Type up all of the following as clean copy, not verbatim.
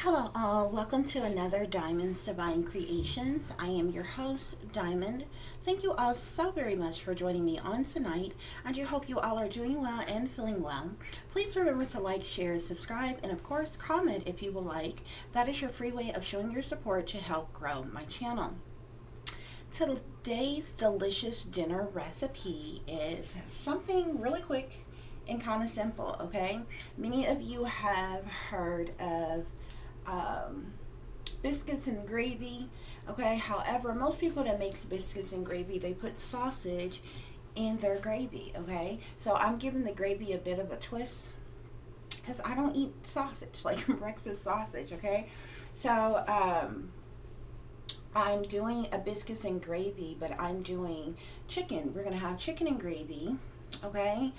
Hello all, welcome to another Diamond's Divine Creations. I am your host, Diamond. Thank you all so very much for joining me on tonight. I do hope you all are doing well and feeling well. Please remember to like, share, subscribe, and of course comment if you would like. That is your free way of showing your support to help grow my channel. Today's delicious dinner recipe is something really quick and kind of simple, okay? Many of you have heard of biscuits and gravy, okay? However, most people that makes biscuits and gravy, they put sausage in their gravy, okay? So I'm giving the gravy a bit of a twist because I don't eat sausage, like breakfast sausage, okay? So I'm doing a biscuits and gravy, but I'm doing chicken. We're gonna have chicken and gravy, okay?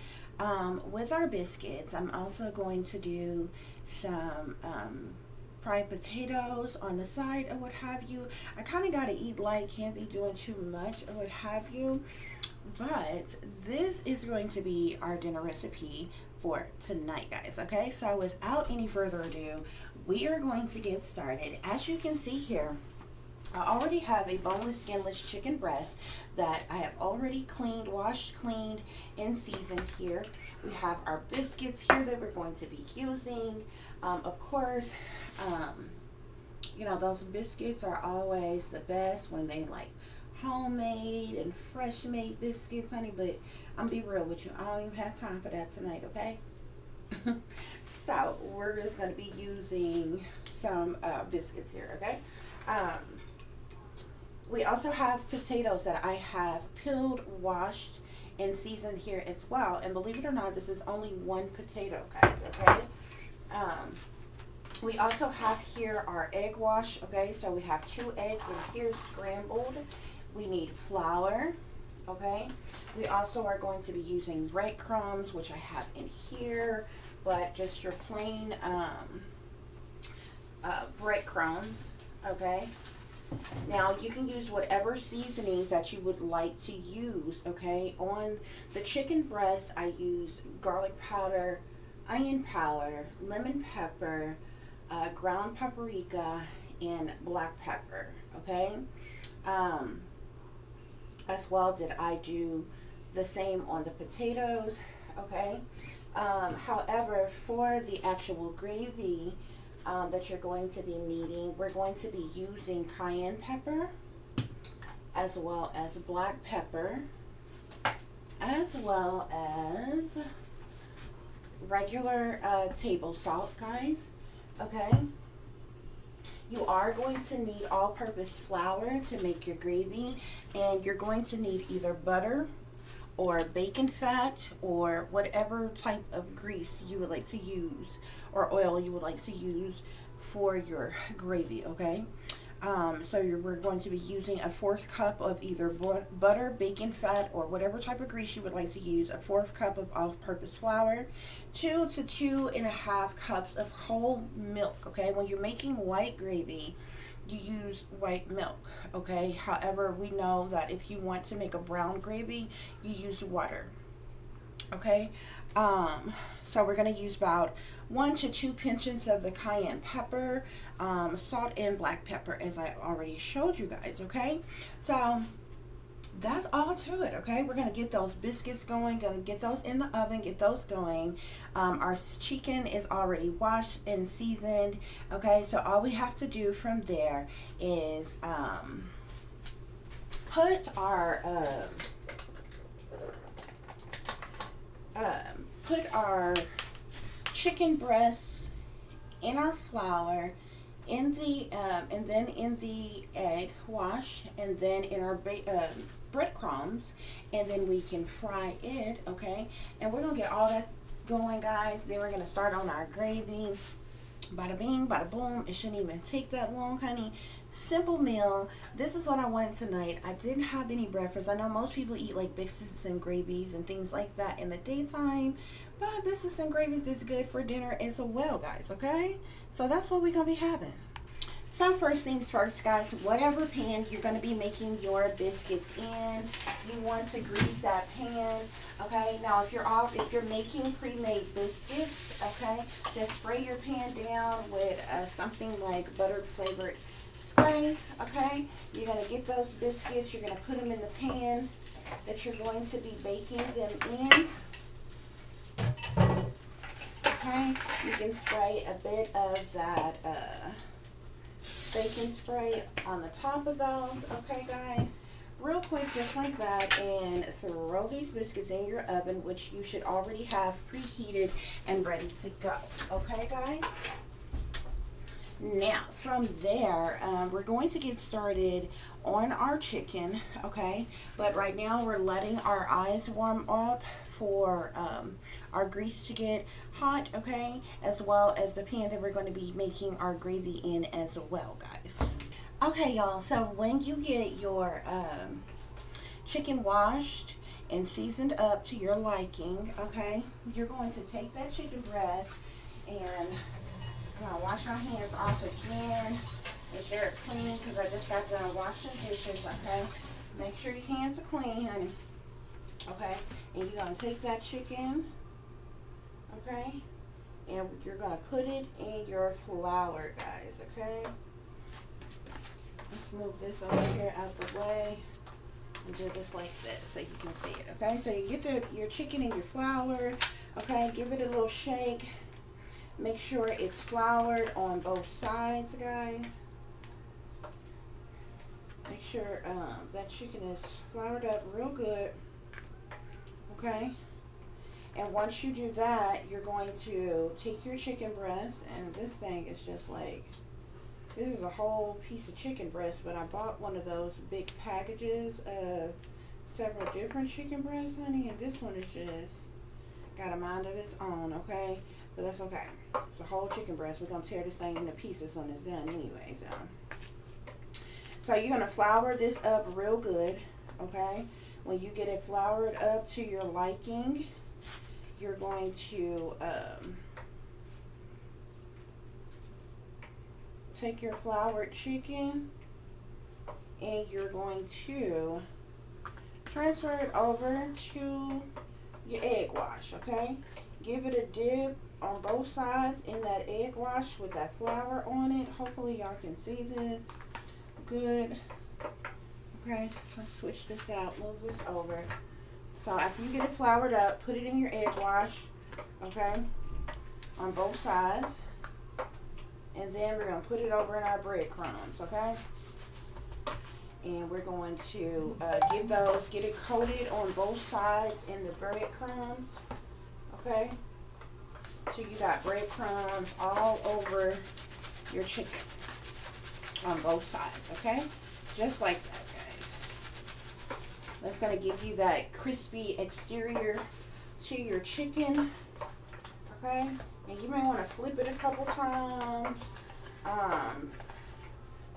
With our biscuits, I'm also going to do some fried potatoes on the side or what have you. I kind of got to eat light, can't be doing too much or what have you. But this is going to be our dinner recipe for tonight, guys. Okay, so without any further ado, we are going to get started. As you can see here, I already have a boneless, skinless chicken breast that I have already cleaned, washed, cleaned, and seasoned here. We have our biscuits here that we're going to be using. Of course, you know, those biscuits are always the best when they like homemade and fresh made biscuits, honey, but I'm be real with you, I don't even have time for that tonight, okay? So we're just going to be using some biscuits here, okay? We also have potatoes that I have peeled, washed, and seasoned here as well. And believe it or not, this is only one potato, guys, okay? We also have here our egg wash, okay? So we have 2 eggs in here scrambled. We need flour, okay? We also are going to be using breadcrumbs, which I have in here, but just your plain breadcrumbs, okay? Now, you can use whatever seasonings that you would like to use, okay? On the chicken breast, I use garlic powder, onion powder, lemon pepper, ground paprika, and black pepper, okay? As well did I do the same on the potatoes, okay? However, for the actual gravy, that you're going to be needing, we're going to be using cayenne pepper as well as black pepper as well as regular table salt, guys, okay? You are going to need all-purpose flour to make your gravy, and you're going to need either butter or bacon fat or whatever type of grease you would like to use or oil you would like to use for your gravy, okay? We're going to be using a 1/4 cup of either butter, bacon fat, or whatever type of grease you would like to use, a 1/4 cup of all-purpose flour, 2 to 2.5 cups of whole milk, okay? When you're making white gravy, you use white milk, okay? However, we know that if you want to make a brown gravy, you use water, okay? So we're going to use about 1 to 2 pinches of the cayenne pepper, salt, and black pepper, as I already showed you guys, okay? So that's all to it, okay? We're going to get those biscuits going, going to get those in the oven, get those going. Our chicken is already washed and seasoned, okay? So all we have to do from there is put our chicken breasts in our flour, in the and then in the egg wash, and then in our breadcrumbs, and then we can fry it, okay? And we're gonna get all that going, guys. Then we're gonna start on our gravy. Bada bing, bada boom. It shouldn't even take that long, honey. Simple meal. This is what I wanted tonight. I didn't have any breakfast. I know most people eat like biscuits and gravies and things like that in the daytime, but biscuits and gravies is good for dinner as well, guys, okay? So that's what we're gonna be having. So first things first, guys, whatever pan you're going to be making your biscuits in, you want to grease that pan. Okay, now if you're making pre-made biscuits, okay, just spray your pan down with something like butter flavored spray. Okay, you're going to get those biscuits, you're going to put them in the pan that you're going to be baking them in. Okay, you can spray a bit of that baking spray on the top of those. Okay, guys, real quick, just like that, and throw these biscuits in your oven, which you should already have preheated and ready to go. Okay, guys. Now, from there, we're going to get started on our chicken, okay? But right now, we're letting our eyes warm up for our grease to get hot, okay? As well as the pan that we're going to be making our gravy in as well, guys. Okay, y'all, so when you get your chicken washed and seasoned up to your liking, okay, you're going to take that chicken breast and wash our hands off again. Make sure it's clean because I just got done washing dishes, okay? Make sure your hands are clean, honey. Okay? And you're going to take that chicken, okay? And you're going to put it in your flour, guys, okay? Let's move this over here out the way and do this like this so you can see it, okay? So you get your chicken in your flour, okay? Give it a little shake. Make sure it's floured on both sides, guys. Make sure that chicken is floured up real good, okay? And once you do that, you're going to take your chicken breast, and this thing is just like, this is a whole piece of chicken breast, but I bought one of those big packages of several different chicken breasts, honey, and this one is just got a mind of its own, okay? But that's okay. It's a whole chicken breast. We're going to tear this thing into pieces when it's done anyway. So you're going to flour this up real good, okay? When you get it floured up to your liking, you're going to take your floured chicken and you're going to transfer it over to your egg wash, okay? Give it a dip on both sides in that egg wash with that flour on it. Hopefully y'all can see this good. Okay, let's switch this out, move this over. So after you get it floured up, put it in your egg wash, okay, on both sides. And then we're going to put it over in our breadcrumbs, okay? And we're going to get it coated on both sides in the breadcrumbs, okay? So you got breadcrumbs all over your chicken on both sides, okay? Just like that, guys. That's going to give you that crispy exterior to your chicken, okay? And you may want to flip it a couple times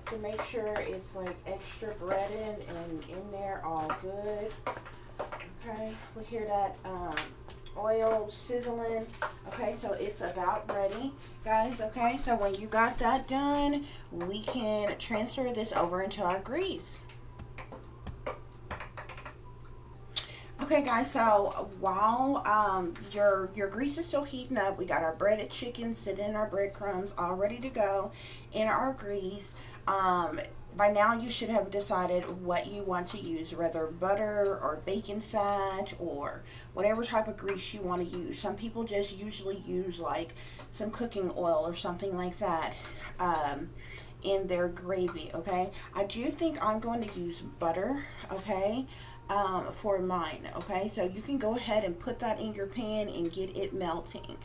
to make sure it's like extra breaded and in there all good, okay? We hear that oil sizzling, okay? So it's about ready, guys, okay? So when you got that done, we can transfer this over into our grease. Okay, guys, so while your grease is still heating up, we got our breaded chicken sitting in our breadcrumbs all ready to go in our grease. By now you should have decided what you want to use, whether butter or bacon fat or whatever type of grease you want to use. Some people just usually use like some cooking oil or something like that in their gravy, okay? I do think I'm going to use butter, okay, for mine, okay? So you can go ahead and put that in your pan and get it melting.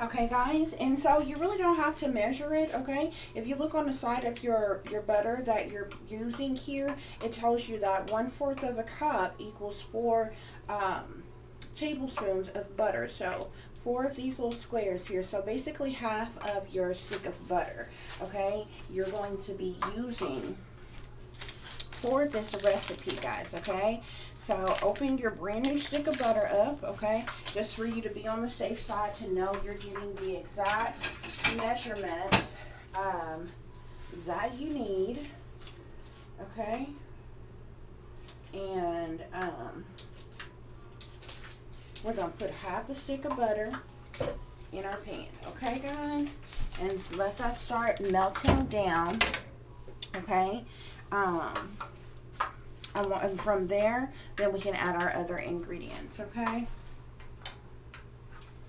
Okay, guys, and so you really don't have to measure it, okay? If you look on the side of your butter that you're using here, it tells you that 1/4 of a cup equals 4 tablespoons of butter. So 4 of these little squares here. So basically half of your stick of butter, okay? You're going to be using for this recipe, guys, okay? So open your brand new stick of butter up, okay? Just for you to be on the safe side to know you're getting the exact measurements that you need. Okay. And we're going to put half a stick of butter in our pan. Okay, guys? And let that start melting down. Okay? And from there, then we can add our other ingredients. Okay?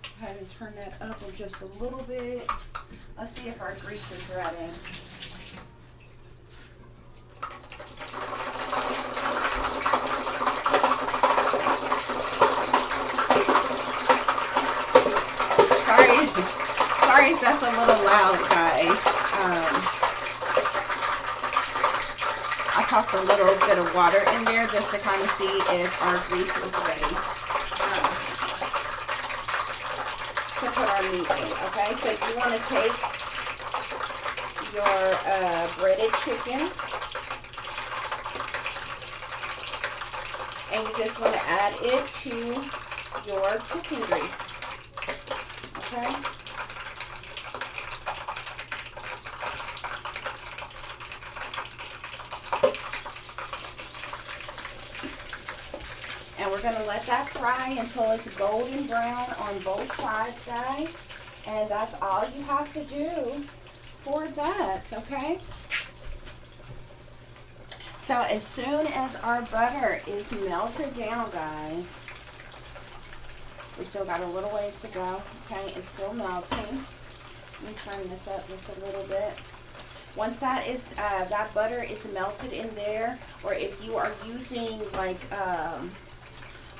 Go ahead and turn that up just a little bit. Let's see if our grease is ready. Sorry if that's a little loud, guys. I tossed a little bit of water in there just to kind of see if our grease was ready to put our meat in. Okay, so you want to take your breaded chicken and you just want to add it to your cooking grease. Okay. And we're going to let that fry until it's golden brown on both sides, guys. And that's all you have to do for that, okay? So as soon as our butter is melted down, guys, we still got a little ways to go, okay? It's still melting. Let me turn this up just a little bit. Once that is, that butter is melted in there, or if you are using like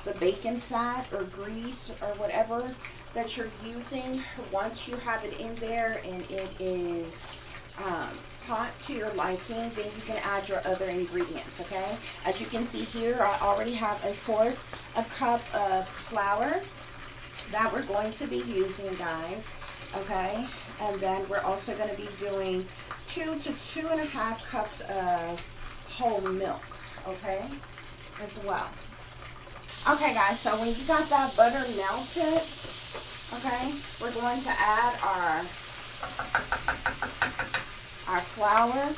the bacon fat or grease or whatever that you're using, once you have it in there and it is hot to your liking, then you can add your other ingredients, okay? As you can see here, I already have a fourth a cup of flour that we're going to be using, guys, okay? And then we're also going to be doing 2 to 2.5 cups of whole milk, okay, as well. Okay, guys, so when you got that butter melted, okay, we're going to add our flour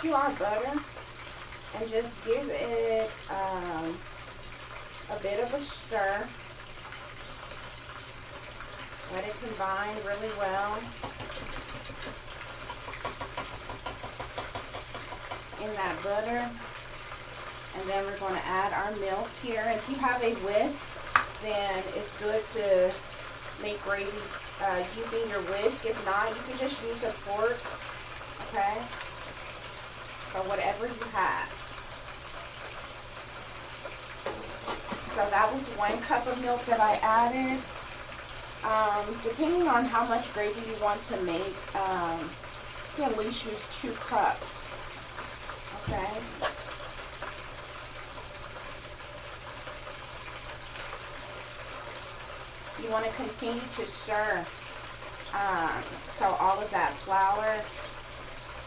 to our butter and just give it a bit of a stir. Let it combine really well in that butter. And then we're going to add our milk here. If you have a whisk, then it's good to make gravy using your whisk. If not, you can just use a fork, okay, or whatever you have. So that was 1 cup of milk that I added. Depending on how much gravy you want to make, you can at least use 2 cups, okay? You want to continue to stir so all of that flour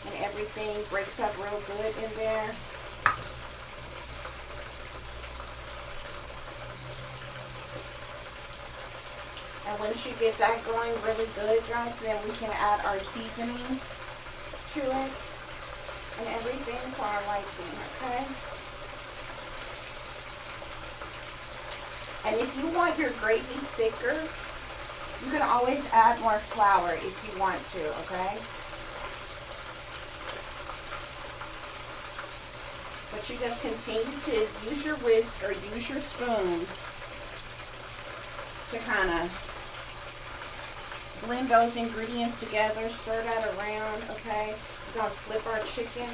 and everything breaks up real good in there. And once you get that going really good, guys, then we can add our seasonings to it and everything to our liking, okay? And if you want your gravy thicker, you can always add more flour if you want to, okay? But you just continue to use your whisk or use your spoon to kind of blend those ingredients together, stir that around, okay? We're going to flip our chicken.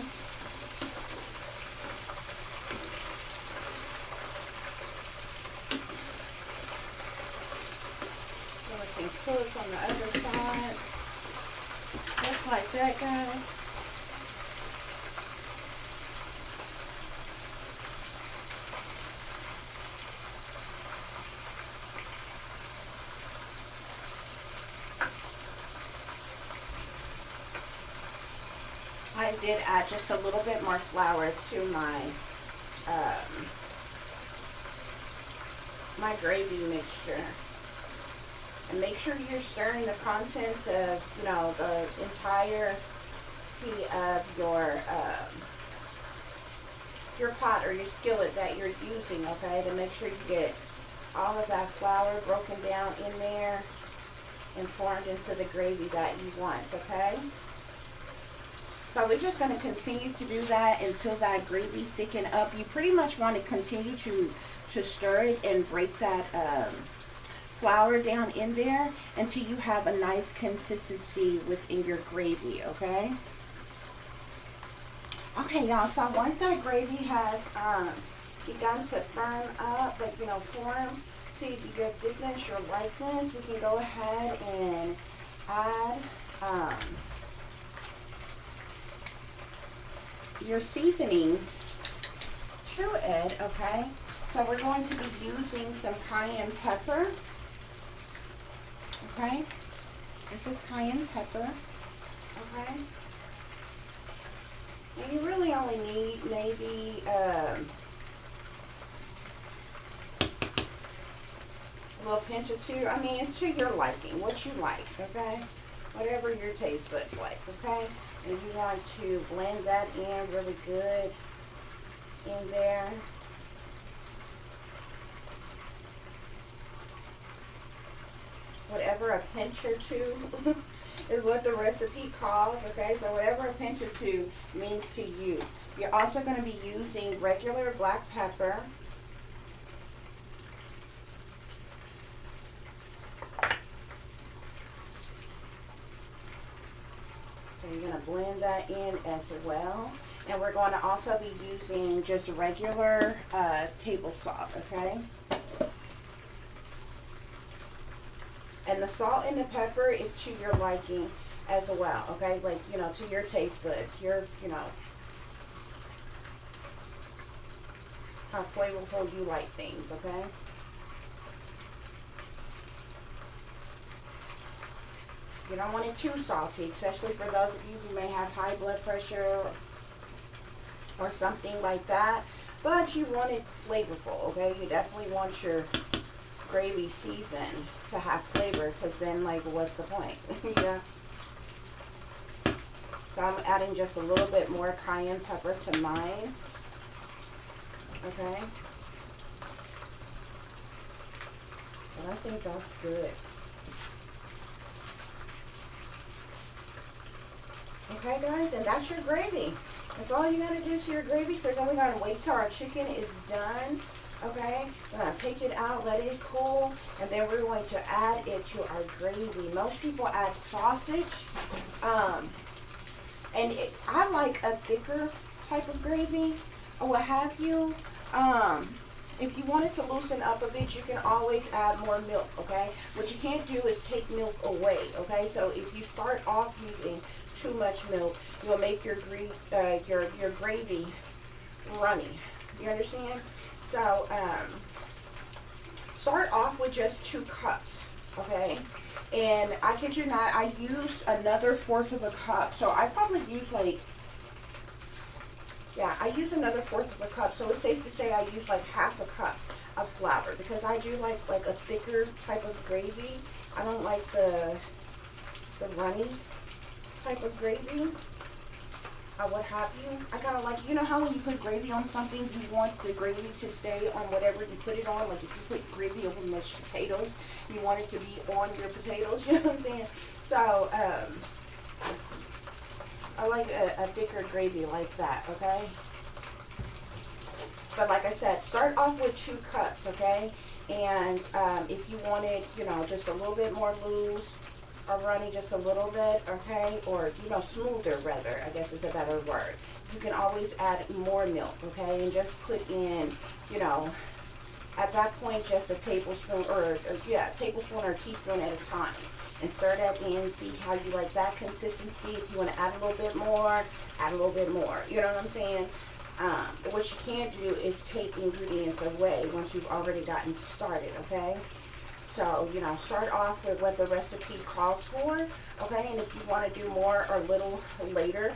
So it can cook on the other side. Just like that, guys. I did add just a little bit more flour to my my gravy mixture. And make sure you're stirring the contents of, you know, the entirety of your pot or your skillet that you're using, okay? To make sure you get all of that flour broken down in there and formed into the gravy that you want, okay? So we're just going to continue to do that until that gravy thicken up. You pretty much want to continue to stir it and break that flour down in there until you have a nice consistency within your gravy, okay? Okay, y'all, so once that gravy has begun to firm up, like, you know, form to your thickness, your likeness, we can go ahead and add your seasonings to it, okay? So we're going to be using some cayenne pepper, okay? This is cayenne pepper, okay? And you really only need maybe a little pinch or two. I mean, it's to your liking, what you like, okay? Whatever your taste buds like, okay? And you want to blend that in really good in there. Whatever a pinch or two is what the recipe calls, okay? So whatever a pinch or two means to you. You're also going to be using regular black pepper. So you're going to blend that in as well. And we're going to also be using just regular table salt, okay? And the salt and the pepper is to your liking as well, okay? Like, you know, to your taste buds, your, you know, how flavorful you like things, okay? You don't want it too salty, especially for those of you who may have high blood pressure or something like that. But you want it flavorful, okay? You definitely want your gravy seasoned to have flavor, because then, like, what's the point? Yeah. So I'm adding just a little bit more cayenne pepper to mine, okay? But I think that's good. Okay, guys, and that's your gravy. That's all you gotta do to your gravy. So then we're gonna wait till our chicken is done. Okay, we're going to take it out, let it cool, and then we're going to add it to our gravy. Most people add sausage, and I like a thicker type of gravy or what have you. If you wanted to loosen up a bit, you can always add more milk, okay? What you can't do is take milk away, okay? So if you start off using too much milk, you'll make your gravy runny. You understand? So, start off with just 2 cups, okay? And I kid you not, I used another 1/4 of a cup. So I probably used like, yeah, I used another 1/4 of a cup. So it's safe to say I used like 1/2 a cup of flour, because I do like a thicker type of gravy. I don't like the runny type of gravy. What have you. I kind of like, you know how when you put gravy on something, you want the gravy to stay on whatever you put it on. Like if you put gravy over mashed potatoes, you want it to be on your potatoes. You know what I'm saying? So, I like a thicker gravy like that, okay? But like I said, start off with 2 cups, okay? And if you wanted, you know, just a little bit more loose, or runny just a little bit, okay, or, you know, smoother rather, I guess is a better word, you can always add more milk, okay, and just put in, you know, at that point just a tablespoon or tablespoon or teaspoon at a time, and stir that in, see how you like that consistency. If you want to add a little bit more, add a little bit more, you know what I'm saying? What you can't do is take ingredients away once you've already gotten started, okay? So, you know, start off with what the recipe calls for, okay? And if you want to do more or little later,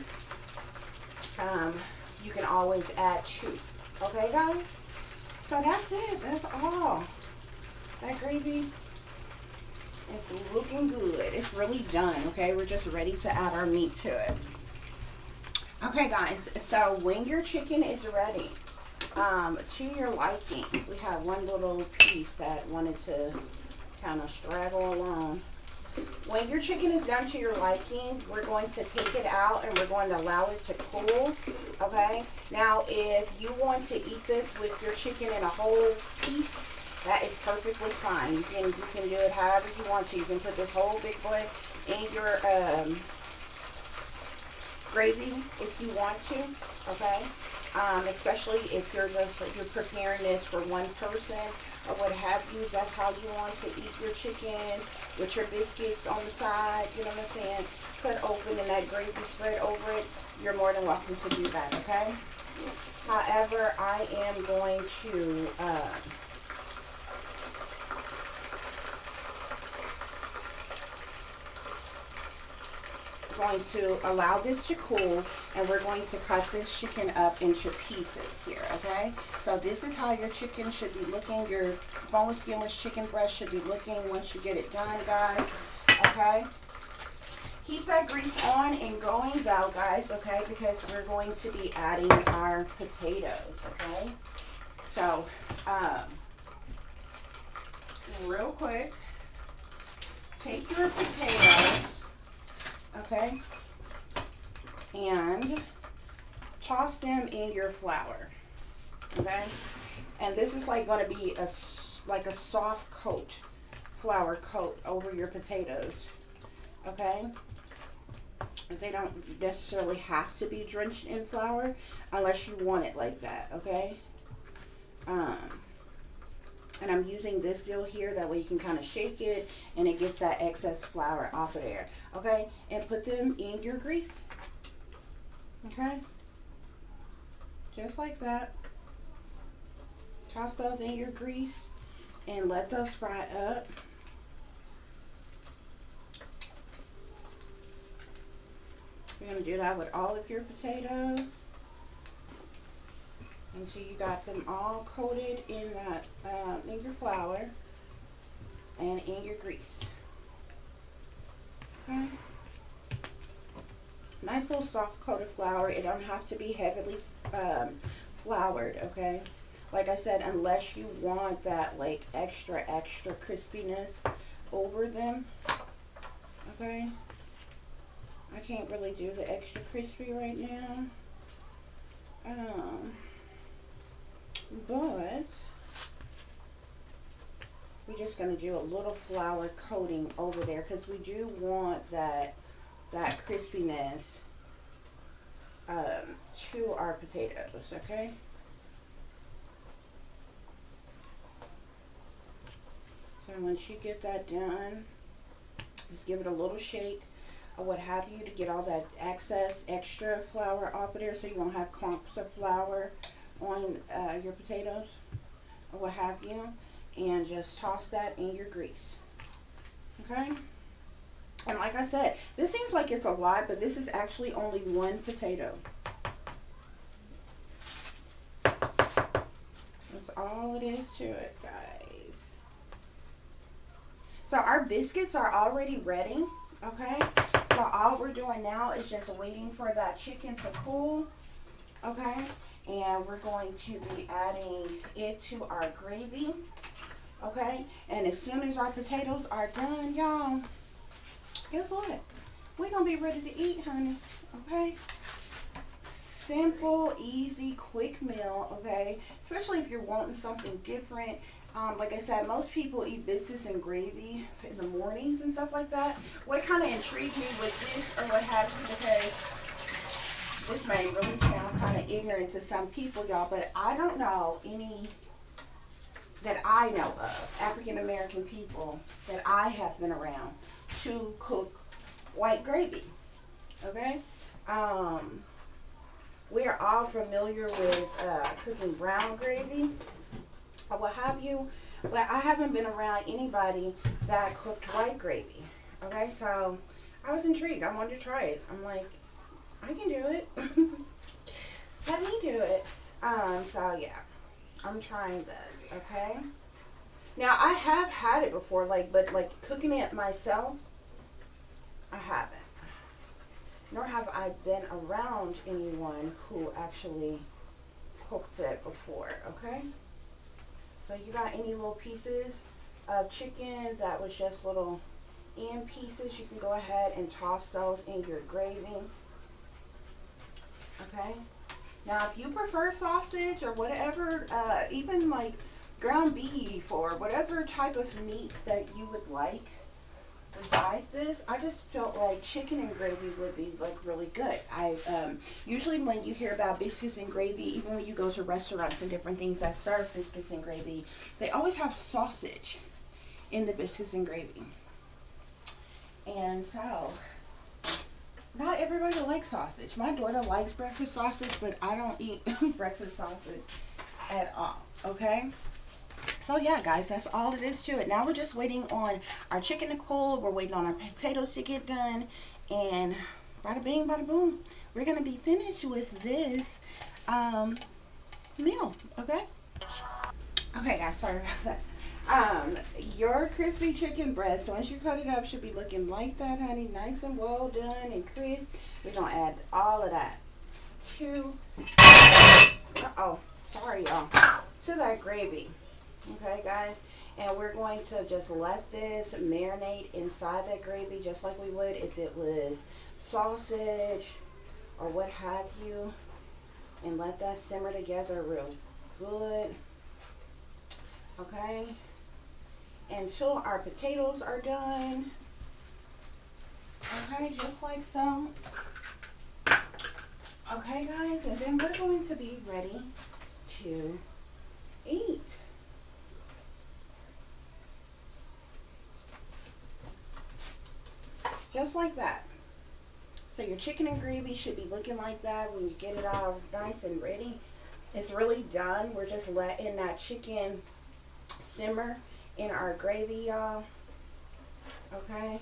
you can always add 2, okay, guys? So that's it. That's all. That gravy It's looking good. It's really done, okay? We're just ready to add our meat to it. Okay, guys, so when your chicken is ready, to your liking, we have one little piece that wanted to kind of straggle along. When your chicken is done to your liking, we're going to take it out and we're going to allow it to cool, okay? Now, if you want to eat this with your chicken in a whole piece, that is perfectly fine. You can do it however you want to. You can put this whole big boy in your gravy if you want to, okay? Especially if you're preparing this for one person or what have you. That's how you want to eat your chicken, with your biscuits on the side, you know what I'm saying? Cut open and that gravy spread over it. You're more than welcome to do that, okay? However, I am going to allow this to cool, and we're going to cut this chicken up into pieces here, okay? So this is how your chicken should be looking. Your boneless, skinless chicken breast should be looking once you get it done, guys, okay? Keep that grease on and going though, guys, okay? Because we're going to be adding our potatoes, okay? So, real quick, take your potatoes, okay, and toss them in your flour, okay? And this is like going to be like a soft coat, flour coat over your potatoes, okay? They don't necessarily have to be drenched in flour unless you want it like that, okay? And I'm using this deal here, that way you can kind of shake it and it gets that excess flour off of there, okay? And put them in your grease, okay? Just like that. Toss those in your grease and let those fry up. You're going to do that with all of your potatoes until you got them all coated in that in your flour and in your grease. Okay. Nice little soft coated flour. It don't have to be heavily floured, okay? Like I said, unless you want that like extra crispiness over them, okay? I can't really do the extra crispy right now. But we're just going to do a little flour coating over there because we do want that crispiness to our potatoes, okay? So once you get that done, just give it a little shake or what have you to get all that excess extra flour off of there so you won't have clumps of flour on your potatoes or what have you, and just toss that in your grease, okay? And like I said, this seems like it's a lot, but this is actually only one potato. That's all it is to it, guys. So our biscuits are already ready, okay? So all we're doing now is just waiting for that chicken to cool, okay? And we're going to be adding it to our gravy, okay? And as soon as our potatoes are done, y'all, guess what? We're going to be ready to eat, honey, okay? Simple, easy, quick meal, okay? Especially if you're wanting something different. Like I said, most people eat biscuits and gravy in the mornings and stuff like that. What kind of intrigued me with this or what have you, because this may really sound kind of ignorant to some people, y'all, but I don't know any that I know of, African American people that I have been around, to cook white gravy, okay? We are all familiar with cooking brown gravy or what have you, but I haven't been around anybody that cooked white gravy, okay? So I was intrigued. I wanted to try it. I'm like, I can do it. Let me do it. So yeah, I'm trying this, okay? Now, I have had it before, like, but like cooking it myself, I haven't. Nor have I been around anyone who actually cooked it before, okay? So you got any little pieces of chicken that was just little end pieces, you can go ahead and toss those in your gravy, okay? Now, if you prefer sausage or whatever, even like ground beef or whatever type of meats that you would like, besides this, I just felt like chicken and gravy would be like really good. I usually when you hear about biscuits and gravy, even when you go to restaurants and different things that serve biscuits and gravy, they always have sausage in the biscuits and gravy. And so, not everybody likes sausage. My daughter likes breakfast sausage, but I don't eat breakfast sausage at all, okay? So yeah, guys, that's all it is to it. Now we're just waiting on our chicken to cool. We're waiting on our potatoes to get done. And bada bing, bada boom. We're going to be finished with this meal, okay? Okay, guys, sorry about that. Your crispy chicken breast, once you cut it up, should be looking like that, honey. Nice and well done and crisp. We're going to add all of that to, sorry, y'all, to that gravy. Okay, guys, and we're going to just let this marinate inside that gravy just like we would if it was sausage or what have you, and let that simmer together real good, okay, until our potatoes are done, okay, just like so. Okay, guys, and then we're going to be ready to eat. Just like that. So your chicken and gravy should be looking like that when you get it all nice and ready. It's really done. We're just letting that chicken simmer in our gravy, y'all. Okay.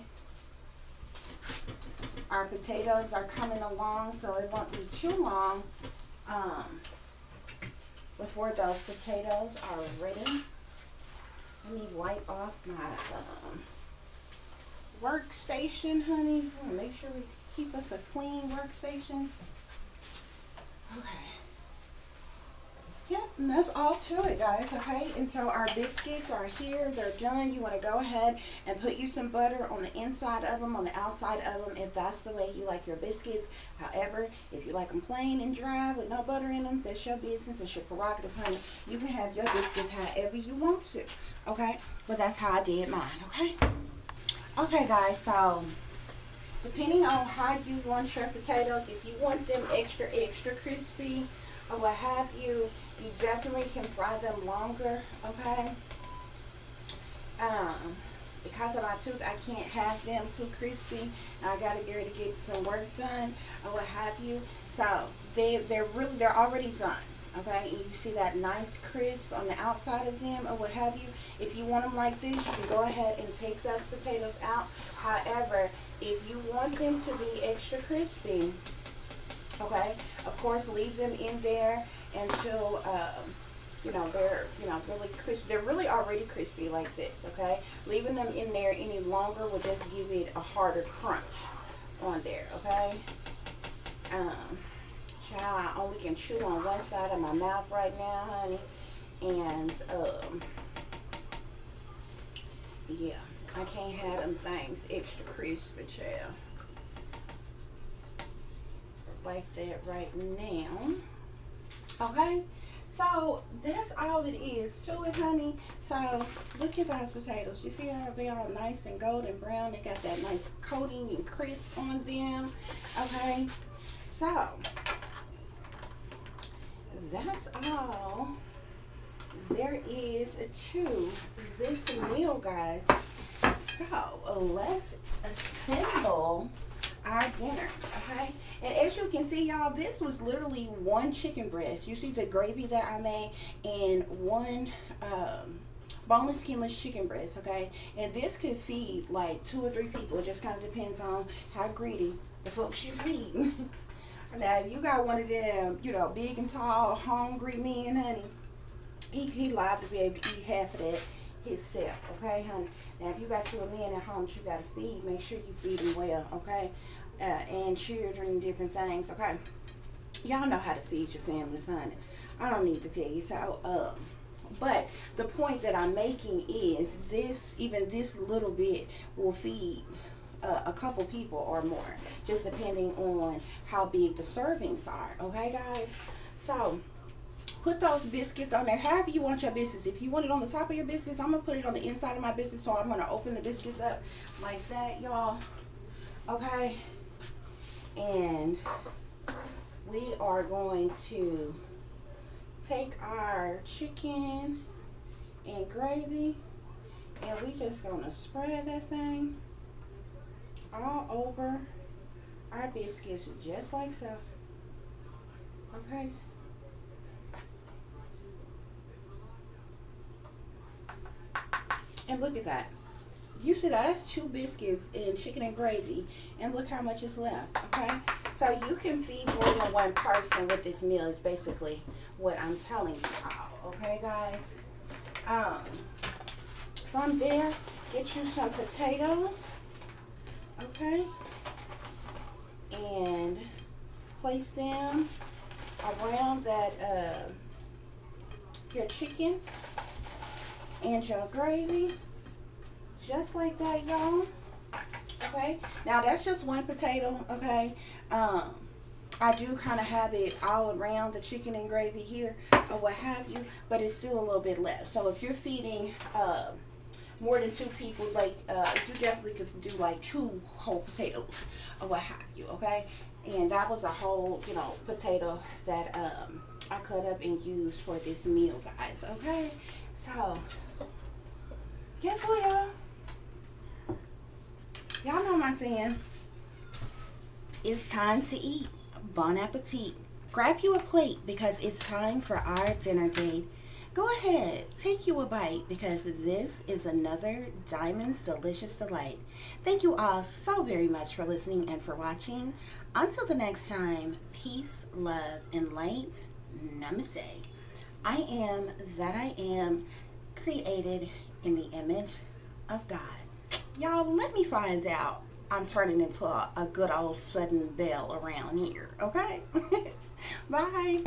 Our potatoes are coming along, so it won't be too long before those potatoes are ready. Let me wipe off my workstation, honey. I want to make sure we keep us a clean workstation. Okay. Yep, and that's all to it, guys, okay? And so our biscuits are here. They're done. You want to go ahead and put you some butter on the inside of them, on the outside of them, if that's the way you like your biscuits. However, if you like them plain and dry with no butter in them, that's your business. It's your prerogative, honey. You can have your biscuits however you want to, okay? But that's how I did mine, okay? Okay, guys, so depending on how you want your potatoes, if you want them extra crispy or what have you, you definitely can fry them longer, okay? Because of my tooth, I can't have them too crispy. I gotta get ready to get some work done or what have you. So they're already done. Okay, and you see that nice crisp on the outside of them or what have you. If you want them like this, you can go ahead and take those potatoes out. However, if you want them to be extra crispy, okay, of course, leave them in there until, they're, really crisp. They're really already crispy like this, okay? Leaving them in there any longer will just give it a harder crunch on there, okay? Child, I only can chew on one side of my mouth right now, honey. And, yeah, I can't have them things extra crispy, child. Like that right now. Okay? So, that's all it is to it, honey. So, look at those potatoes. You see how they are all nice and golden brown? They got that nice coating and crisp on them. Okay? So, that's all there is to this meal, guys. So let's assemble our dinner, okay? And as you can see, y'all, this was literally one chicken breast. You see the gravy that I made and one boneless, skinless chicken breast, okay? And this could feed like 2 or 3 people. It just kind of depends on how greedy the folks you feed. Now, if you got one of them, big and tall, hungry men, honey, he liable to be able to eat half of that himself, okay, honey? Now, if you got you a man at home that you got to feed, make sure you feed him well, okay? And children and different things, okay? Y'all know how to feed your families, honey. I don't need to tell you. So, but the point that I'm making is this, even this little bit will feed a couple people or more, just depending on how big the servings are, okay, guys? So, put those biscuits on there however you want your biscuits. If you want it on the top of your biscuits, I'm going to put it on the inside of my biscuits. So I'm going to open the biscuits up like that, y'all. Okay. And we are going to take our chicken and gravy. And we just going to spread that thing all over our biscuits just like so. Okay. And look at that. You see that? That's 2 biscuits and chicken and gravy. And look how much is left. Okay? So you can feed more than one person with this meal is basically what I'm telling you all. Okay, guys? From there, get you some potatoes. Okay? And place them around that, your chicken and your gravy, just like that, y'all. Okay, now that's just one potato. Okay, I do kind of have it all around the chicken and gravy here or what have you, but it's still a little bit left. So if you're feeding more than 2 people, like you definitely could do like 2 whole potatoes or what have you. Okay, and that was a whole, you know, potato that I cut up and used for this meal, guys. Okay, so guess what, y'all? Y'all know what I'm saying. It's time to eat. Bon appetit. Grab you a plate because it's time for our dinner date. Go ahead, take you a bite because this is another Diamond's Delicious Delight. Thank you all so very much for listening and for watching. Until the next time, peace, love, and light. Namaste. I am that I am, created in the image of God. Y'all, let me find out I'm turning into a good old sudden belle around here, okay? Bye.